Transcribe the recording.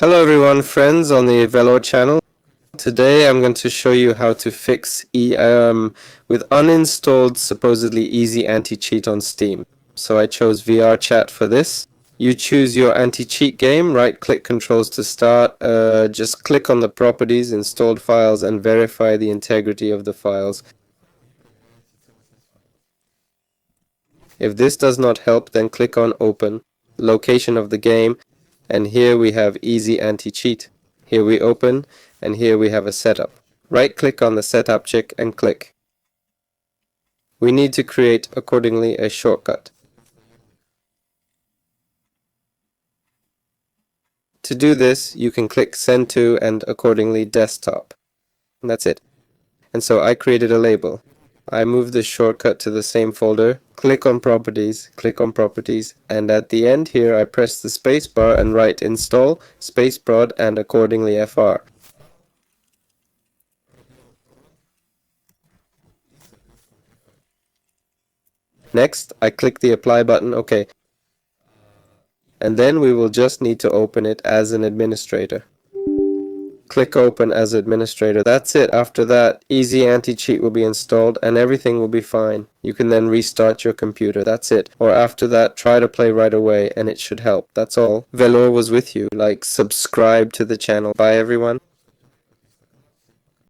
Hello everyone, friends on the Velo channel. Today I'm going to show you how to fix with uninstalled supposedly easy anti-cheat on Steam. So I chose VR chat for this. You choose your anti-cheat game, right click controls to start, just click on the properties, installed files, and verify the integrity of the files. If this does not help, then click on open, location of the game, and here we have easy anti-cheat. Here we open, and here we have a setup. Right click on the setup check and click. We need to create accordingly a shortcut. To do this, you can click send to and accordingly desktop. And that's it. And so I created a label. I move the shortcut to the same folder, click on properties, and at the end here I press the spacebar and write install, spaceprod, and accordingly fr. Next, I click the apply button, OK. And then we will just need to open it as an administrator. Click open as administrator. That's it. After that, easy anti-cheat will be installed and everything will be fine. You can then restart your computer. That's it. Or after that, try to play right away and it should help. That's all. Velour was with you. Like, subscribe to the channel. Bye everyone.